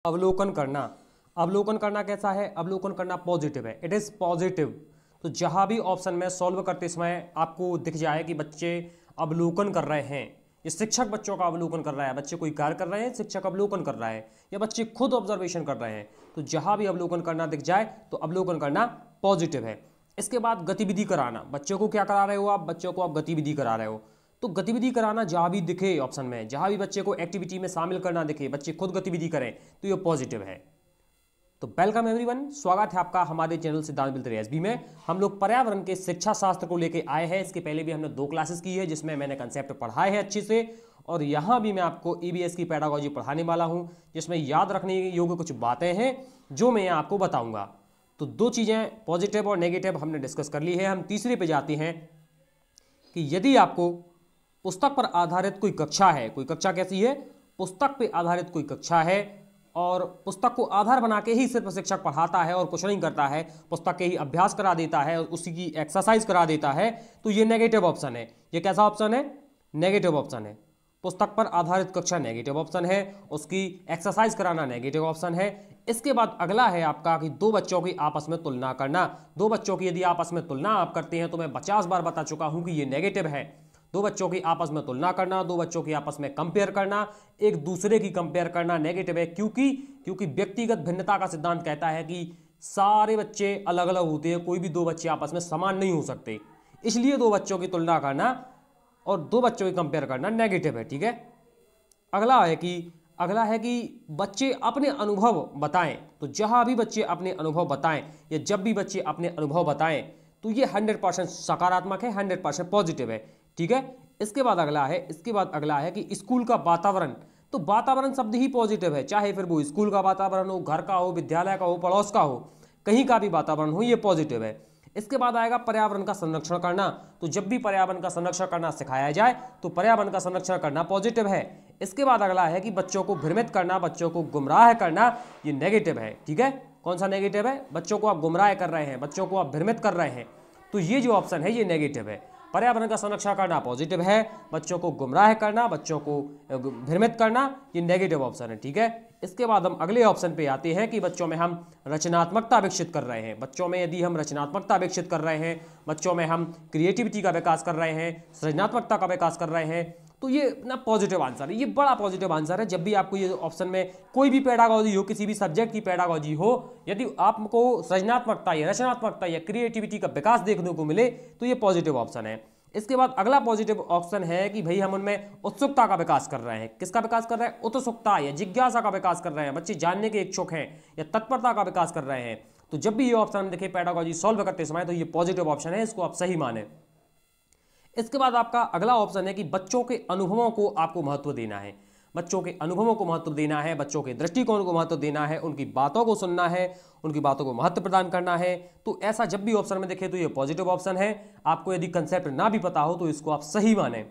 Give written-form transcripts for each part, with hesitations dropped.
अवलोकन करना। अवलोकन करना कैसा है? अवलोकन करना पॉजिटिव है, इट इज पॉजिटिव। तो जहां भी ऑप्शन में सॉल्व करते समय आपको दिख जाए कि बच्चे अवलोकन कर रहे हैं, ये शिक्षक बच्चों का अवलोकन कर रहा है, बच्चे कोई कार्य कर रहे हैं, शिक्षक अवलोकन कर रहा है, या बच्चे खुद ऑब्जर्वेशन कर रहे हैं, तो जहां भी अवलोकन करना दिख जाए तो अवलोकन करना पॉजिटिव है। इसके बाद गतिविधि कराना। बच्चों को क्या करा रहे हो आप? बच्चों को आप गतिविधि करा रहे हो। तो गतिविधि कराना जहां भी दिखे ऑप्शन में, जहां भी बच्चे को एक्टिविटी में शामिल करना दिखे, बच्चे खुद गतिविधि करें, तो ये पॉजिटिव है। तो वेलकम एवरीवन, स्वागत है आपका हमारे चैनल सिद्धांत बिल्तरे एसबी में। हम लोग पर्यावरण के शिक्षा शास्त्र को लेके आए हैं। इसके पहले भी हमने 2 क्लासेस की है जिसमें मैंने कंसेप्ट पढ़ाए हैं अच्छे से, और यहाँ भी मैं आपको ईबीएस की पेडागोजी पढ़ाने वाला हूँ जिसमें याद रखने योग्य कुछ बातें हैं जो मैं आपको बताऊंगा। तो 2 चीज़ें पॉजिटिव और नेगेटिव हमने डिस्कस कर ली है। हम तीसरे पे जाते हैं कि यदि आपको पुस्तक पर आधारित कोई कक्षा है, कोई कक्षा कैसी है? पुस्तक पे आधारित कोई कक्षा है और पुस्तक को आधार बना के ही सिर्फ शिक्षक पढ़ाता है और कुछ नहीं करता है, पुस्तक के ही अभ्यास करा देता है और उसी की एक्सरसाइज करा देता है, तो ये नेगेटिव ऑप्शन है। ये कैसा ऑप्शन है? नेगेटिव ऑप्शन है। पुस्तक पर आधारित कक्षा नेगेटिव ऑप्शन है, उसकी एक्सरसाइज कराना नेगेटिव ऑप्शन है। इसके बाद अगला है आपका कि 2 बच्चों की आपस में तुलना करना। 2 बच्चों की यदि आपस में तुलना आप करते हैं तो मैं 50 बार बता चुका हूं कि ये नेगेटिव है। 2 बच्चों की आपस में तुलना करना, 2 बच्चों की आपस में कंपेयर करना, एक दूसरे की कंपेयर करना नेगेटिव है। क्योंकि व्यक्तिगत भिन्नता का सिद्धांत कहता है कि सारे बच्चे अलग अलग होते हैं, कोई भी 2 बच्चे आपस में समान नहीं हो सकते, इसलिए 2 बच्चों की तुलना करना और 2 बच्चों की कंपेयर करना नेगेटिव है। ठीक है। अगला है कि बच्चे अपने अनुभव बताएं। तो जहां भी बच्चे अपने अनुभव बताएं या जब भी बच्चे अपने अनुभव बताएं तो ये 100% सकारात्मक है, 100% पॉजिटिव है। ठीक है। इसके बाद अगला है कि स्कूल का वातावरण। तो वातावरण शब्द ही पॉजिटिव है, चाहे फिर वो स्कूल का वातावरण हो, घर का हो, विद्यालय का हो, पड़ोस का हो, कहीं का भी वातावरण हो, ये पॉजिटिव है। इसके बाद आएगा पर्यावरण का संरक्षण करना। तो जब भी पर्यावरण का संरक्षण करना सिखाया जाए तो पर्यावरण का संरक्षण करना पॉजिटिव है। इसके बाद अगला है कि बच्चों को भ्रमित करना, बच्चों को गुमराह करना, ये नेगेटिव है। ठीक है। कौन सा नेगेटिव है? बच्चों को आप गुमराह कर रहे हैं, बच्चों को आप भ्रमित कर रहे हैं, तो ये जो ऑप्शन है ये नेगेटिव है। पर्यावरण का संरक्षण करना पॉजिटिव है, बच्चों को गुमराह करना, बच्चों को भ्रमित करना, ये नेगेटिव ऑप्शन है। ठीक है। इसके बाद हम अगले ऑप्शन पे आते हैं कि बच्चों में हम रचनात्मकता विकसित कर रहे हैं। बच्चों में यदि हम रचनात्मकता विकसित कर रहे हैं, बच्चों में हम क्रिएटिविटी का विकास कर रहे हैं, सृजनात्मकता का विकास कर रहे हैं, तो ये ना पॉजिटिव आंसर है, ये बड़ा पॉजिटिव आंसर है। जब भी आपको ये ऑप्शन में कोई भी पेडागोजी हो, किसी भी सब्जेक्ट की पेडागोजी हो, यदि आपको सृजनात्मकता या रचनात्मकता या क्रिएटिविटी का विकास देखने को मिले तो ये पॉजिटिव ऑप्शन है। इसके बाद अगला पॉजिटिव ऑप्शन है कि भाई हम उनमें उत्सुकता का विकास कर रहे हैं। किसका विकास कर रहे हैं? उत्सुकता या जिज्ञासा का विकास कर रहे हैं, बच्चे जानने के इच्छुक हैं या तत्परता का विकास कर रहे हैं। तो जब भी ये ऑप्शन देखें पेडागोजी सॉल्व करते समय तो ये पॉजिटिव ऑप्शन है, इसको आप सही माने। इसके बाद आपका अगला ऑप्शन है कि बच्चों के अनुभवों को आपको महत्व देना है। बच्चों के अनुभवों को महत्व देना है, बच्चों के दृष्टिकोण को महत्व देना है, उनकी बातों को सुनना है, उनकी बातों को महत्व प्रदान करना है। तो ऐसा जब भी ऑप्शन में देखे तो ये पॉजिटिव ऑप्शन है। आपको यदि कंसेप्ट ना भी पता हो तो इसको आप सही माने।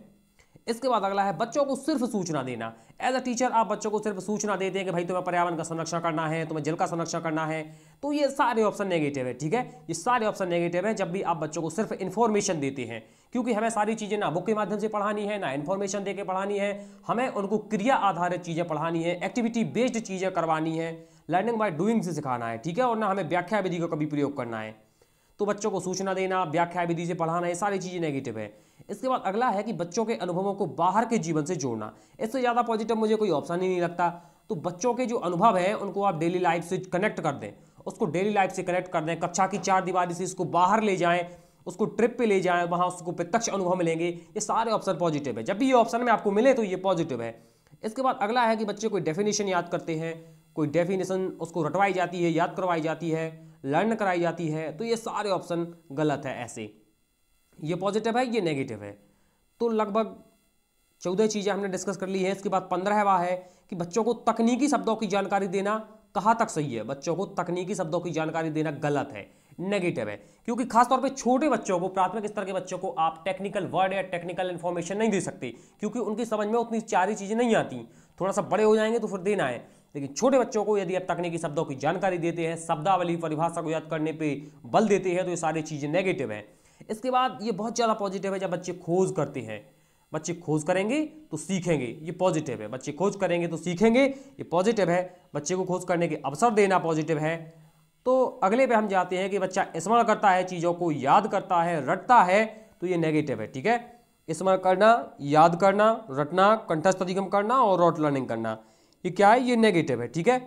इसके बाद अगला है बच्चों को सिर्फ सूचना देना। एज अ टीचर आप बच्चों को सिर्फ सूचना देते हैं कि भाई तुम्हें पर्यावरण का संरक्षण करना है, तुम्हें जल का संरक्षण करना है, तो ये सारे ऑप्शन नेगेटिव है। ठीक है। ये सारे ऑप्शन नेगेटिव है जब भी आप बच्चों को सिर्फ इन्फॉर्मेशन देते हैं, क्योंकि हमें सारी चीजें ना बुक के माध्यम से पढ़ानी है, ना इन्फॉर्मेशन देके पढ़ानी है, हमें उनको क्रिया आधारित चीजें पढ़ानी है, एक्टिविटी बेस्ड चीजें करवानी है, लर्निंग बाय डूइंग से सिखाना है। ठीक है। और ना हमें व्याख्या विधि का कभी प्रयोग करना है। तो बच्चों को सूचना देना, व्याख्या विधि से पढ़ाना, ये सारी चीजें नेगेटिव है। इसके बाद अगला है कि बच्चों के अनुभवों को बाहर के जीवन से जोड़ना। इससे ज्यादा पॉजिटिव मुझे कोई ऑप्शन ही नहीं लगता। तो बच्चों के जो अनुभव है उनको आप डेली लाइफ से कनेक्ट कर दें, उसको डेली लाइफ से कनेक्ट कर दें, कक्षा की 4 दीवारी से इसको बाहर ले जाएं, उसको ट्रिप पे ले जाएं, वहां उसको प्रत्यक्ष अनुभव मिलेंगे। ये सारे ऑप्शन पॉजिटिव है। जब भी ये ऑप्शन में आपको मिले तो ये पॉजिटिव है। इसके बाद अगला है कि बच्चे कोई डेफिनेशन याद करते हैं, कोई डेफिनेशन उसको रटवाई जाती है, याद करवाई जाती है, लर्न कराई जाती है, तो ये सारे ऑप्शन गलत है। ऐसे ये पॉजिटिव है, ये नेगेटिव है। तो लगभग 14 चीजें हमने डिस्कस कर ली है। इसके बाद 15वां है कि बच्चों को तकनीकी शब्दों की जानकारी देना कहाँ तक सही है? बच्चों को तकनीकी शब्दों की जानकारी देना गलत है, नेगेटिव है। क्योंकि खासतौर पे छोटे बच्चों को, प्राथमिक स्तर के बच्चों को आप टेक्निकल वर्ड या टेक्निकल इंफॉर्मेशन नहीं दे सकते, क्योंकि उनकी समझ में उतनी सारी चीजें नहीं आती। थोड़ा सा बड़े हो जाएंगे तो फिर देना है, लेकिन छोटे बच्चों को यदि आप तकनीकी शब्दों की जानकारी देते हैं, शब्दावली परिभाषा को याद करने पे बल देते हैं, तो ये सारी चीजें नेगेटिव है। इसके बाद ये बहुत ज्यादा पॉजिटिव है जब बच्चे खोज करते हैं। बच्चे खोज करेंगे तो सीखेंगे, ये पॉजिटिव है। बच्चे खोज करेंगे तो सीखेंगे, ये पॉजिटिव है। बच्चे को खोज करने के अवसर देना पॉजिटिव है। तो अगले पे हम जाते हैं कि बच्चा स्मरण करता है, चीज़ों को याद करता है, रटता है, तो ये नेगेटिव है। ठीक है, स्मरण करना, याद करना, रटना, कंठस्थ अधिगम करना और रोट लर्निंग करना, ये क्या है? ये नेगेटिव है। ठीक है,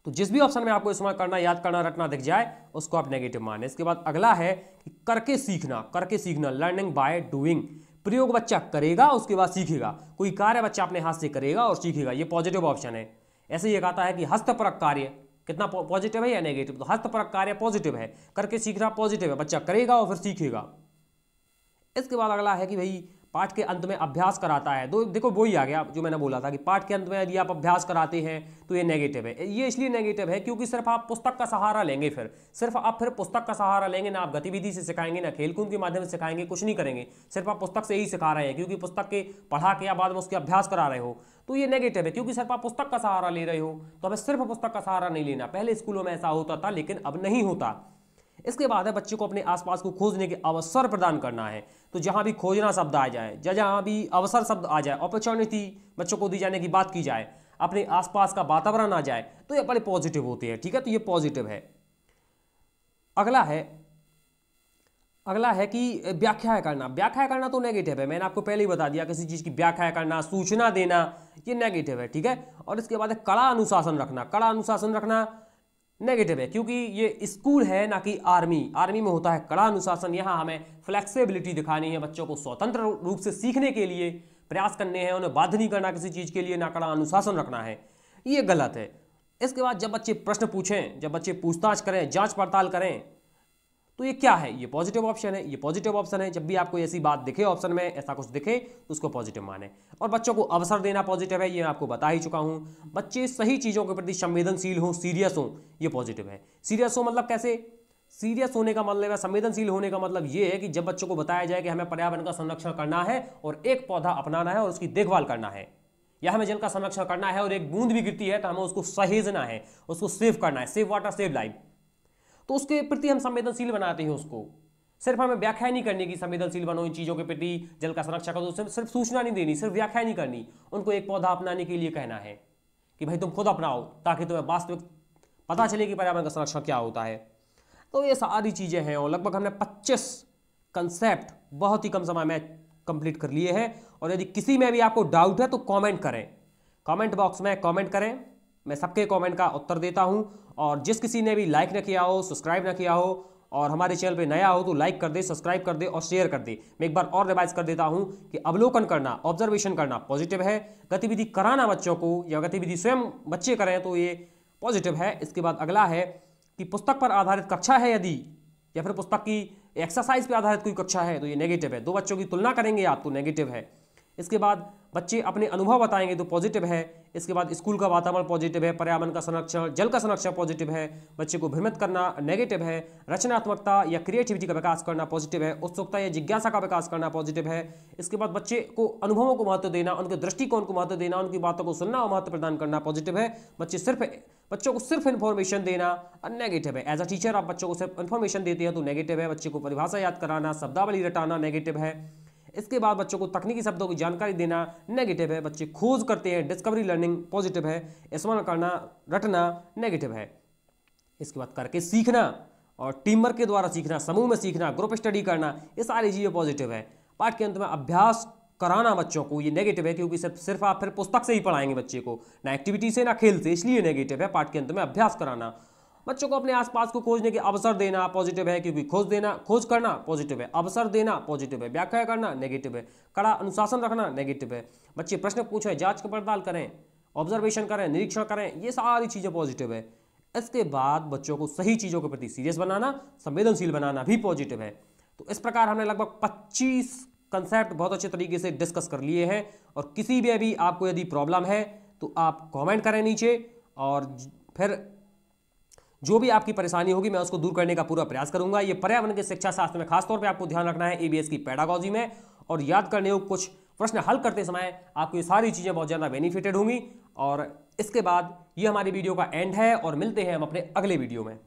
तो जिस भी ऑप्शन में आपको स्मरण करना, याद करना, रटना दिख जाए उसको आप नेगेटिव माने। इसके बाद अगला है कि करके सीखना। करके सीखना, लर्निंग बाय डूइंग। प्रयोग बच्चा करेगा उसके बाद सीखेगा। कोई कार्य बच्चा अपने हाथ से करेगा और सीखेगा, ये पॉजिटिव ऑप्शन है। ऐसे ही एक आता है कि हस्तपरक कार्य, कितना पॉजिटिव है या नेगेटिव? तो हस्तपरक कार्य पॉजिटिव है, करके सीखना पॉजिटिव है, बच्चा करेगा और फिर सीखेगा। इसके बाद अगला है कि भाई पाठ के अंत में अभ्यास कराता है। दो देखो वही आ गया जो मैंने बोला था कि पाठ के अंत में यदि आप अभ्यास कराते हैं तो ये नेगेटिव है। ये इसलिए नेगेटिव है क्योंकि सिर्फ आप पुस्तक का सहारा लेंगे, सिर्फ आप पुस्तक का सहारा लेंगे, ना आप गतिविधि से सिखाएंगे, ना खेलकूद के माध्यम से सिखाएंगे, कुछ नहीं करेंगे, सिर्फ आप पुस्तक से ही सिखा रहे हैं क्योंकि पुस्तक के पढ़ा के या बाद में उसके अभ्यास करा रहे हो, तो ये नेगेटिव है। क्योंकि सिर्फ आप पुस्तक का सहारा ले रहे हो तो हमें सिर्फ पुस्तक का सहारा नहीं लेना। पहले स्कूलों में ऐसा होता था लेकिन अब नहीं होता। इसके बाद है बच्चे को अपने आसपास को खोजने के अवसर प्रदान करना है। तो जहां भी खोजना शब्द आ जाए, जहां भी अवसर शब्द आ जाए, अपॉर्चुनिटी बच्चों को दी जाने की बात की जाए, अपने आसपास का वातावरण आ जाए, तो ये बड़े पॉजिटिव होते हैं। ठीक है, तो ये पॉजिटिव है। अगला है कि व्याख्या करना। व्याख्या करना तो नेगेटिव है, मैंने आपको पहले ही बता दिया। किसी चीज की व्याख्या करना, सूचना देना, ये नेगेटिव है। ठीक है, और इसके बाद है कड़ा अनुशासन रखना। कड़ा अनुशासन रखना नेगेटिव है क्योंकि ये स्कूल है ना कि आर्मी। आर्मी में होता है कड़ा अनुशासन, यहाँ हमें फ्लेक्सिबिलिटी दिखानी है, बच्चों को स्वतंत्र रूप से सीखने के लिए प्रयास करने हैं, उन्हें बाध्य नहीं करना किसी चीज़ के लिए, ना कड़ा अनुशासन रखना है, ये गलत है। इसके बाद जब बच्चे प्रश्न पूछें, जब बच्चे पूछताछ करें, जांच पड़ताल करें, तो ये क्या है? ये पॉजिटिव ऑप्शन है। ये पॉजिटिव ऑप्शन है। जब भी आपको ऐसी बात दिखे ऑप्शन में, ऐसा कुछ दिखे तो उसको पॉजिटिव माने। और बच्चों को अवसर देना पॉजिटिव है, ये मैं आपको बता ही चुका हूं। बच्चे सही चीज़ों के प्रति संवेदनशील हों, सीरियस हों, ये पॉजिटिव है। सीरियस हो मतलब कैसे? सीरियस होने का मतलब है, संवेदनशील होने का मतलब ये है कि जब बच्चों को बताया जाए कि हमें पर्यावरण का संरक्षण करना है और एक पौधा अपनाना है और उसकी देखभाल करना है, या हमें जल का संरक्षण करना है और एक बूंद भी गिरती है तो हमें उसको सहेजना है, उसको सेव करना है, सेव वाटर सेव लाइफ, तो उसके प्रति हम संवेदनशील बनाते हैं उसको। सिर्फ हमें व्याख्या नहीं करनी कि संवेदनशील बनो इन चीज़ों के प्रति, जल का संरक्षण करो, सिर्फ सूचना नहीं देनी, सिर्फ व्याख्या नहीं करनी, उनको एक पौधा अपनाने के लिए कहना है कि भाई तुम खुद अपनाओ ताकि तुम्हें वास्तविक पता चले कि पर्यावरण का संरक्षण क्या होता है। तो ये सारी चीज़ें हैं और लगभग हमने 25 कंसेप्ट बहुत ही कम समय में कंप्लीट कर लिए हैं। और यदि किसी में भी आपको डाउट है तो कमेंट करें, कमेंट बॉक्स में कमेंट करें, मैं सबके कमेंट का उत्तर देता हूं। और जिस किसी ने भी लाइक न किया हो, सब्सक्राइब न किया हो और हमारे चैनल पे नया हो तो लाइक कर दे, सब्सक्राइब कर दे और शेयर कर दे। मैं एक बार और रिवाइज कर देता हूं कि अवलोकन करना, ऑब्जर्वेशन करना पॉजिटिव है, गतिविधि कराना बच्चों को या गतिविधि स्वयं बच्चे करें तो ये पॉजिटिव है। इसके बाद अगला है कि पुस्तक पर आधारित कक्षा है यदि, या फिर पुस्तक की एक्सरसाइज पर आधारित कोई कक्षा है तो ये नेगेटिव है। दो बच्चों की तुलना करेंगे आप तो नेगेटिव है। इसके बाद बच्चे अपने अनुभव बताएंगे तो पॉजिटिव है। इसके बाद स्कूल का वातावरण पॉजिटिव है, पर्यावरण का संरक्षण, जल का संरक्षण पॉजिटिव है, बच्चे को भ्रमित करना नेगेटिव है, रचनात्मकता या क्रिएटिविटी का विकास करना पॉजिटिव है, उत्सुकता या जिज्ञासा का विकास करना पॉजिटिव है। इसके बाद बच्चे को अनुभवों को महत्व देना, उनके दृष्टिकोण को महत्व देना, उनकी बातों को सुनना और महत्व प्रदान करना पॉजिटिव है। बच्चों को सिर्फ इन्फॉर्मेशन देना नेगेटिव है। एज अ टीचर आप बच्चों को सिर्फ इन्फॉर्मेशन देते हैं तो नेगेटिव है। बच्चे को परिभाषा याद कराना, शब्दावली रटाना नेगेटिव है। इसके बाद बच्चों को तकनीकी शब्दों की जानकारी देना नेगेटिव है। बच्चे खोज करते हैं, डिस्कवरी लर्निंग पॉजिटिव है। स्मरण करना, रटना नेगेटिव है। इसके बाद करके सीखना और टीम वर्क के द्वारा सीखना, समूह में सीखना, ग्रुप स्टडी करना, ये सारी चीज़ें पॉजिटिव है। पाठ के अंत में अभ्यास कराना बच्चों को, ये नेगेटिव है क्योंकि सिर्फ आप फिर पुस्तक से ही पढ़ाएंगे बच्चे को, ना एक्टिविटी से ना खेल से, इसलिए नेगेटिव है। पाठ के अंत में अभ्यास कराना, बच्चों को अपने आसपास को खोजने के अवसर देना पॉजिटिव है क्योंकि खोज करना पॉजिटिव है, अवसर देना पॉजिटिव है, व्याख्या करना नेगेटिव है, कड़ा अनुशासन रखना नेगेटिव है। बच्चे प्रश्न पूछें, जांच पड़ताल करें, ऑब्जर्वेशन करें, निरीक्षण करें, ये सारी चीज़ें पॉजिटिव है। इसके बाद बच्चों को सही चीज़ों के प्रति सीरियस बनाना, संवेदनशील बनाना भी पॉजिटिव है। तो इस प्रकार हमने लगभग 25 कंसेप्ट बहुत अच्छे तरीके से डिस्कस कर लिए हैं। और किसी भी अभी आपको यदि प्रॉब्लम है तो आप कमेंट करें नीचे, और फिर जो भी आपकी परेशानी होगी मैं उसको दूर करने का पूरा प्रयास करूंगा। ये पर्यावरण के शिक्षा शास्त्र में खासतौर पे आपको ध्यान रखना है, एबीएस की पेडागॉजी में, और याद करने को कुछ प्रश्न हल करते समय आपको ये सारी चीज़ें बहुत ज़्यादा बेनिफिटेड होंगी। और इसके बाद ये हमारी वीडियो का एंड है और मिलते हैं हम अपने अगले वीडियो में।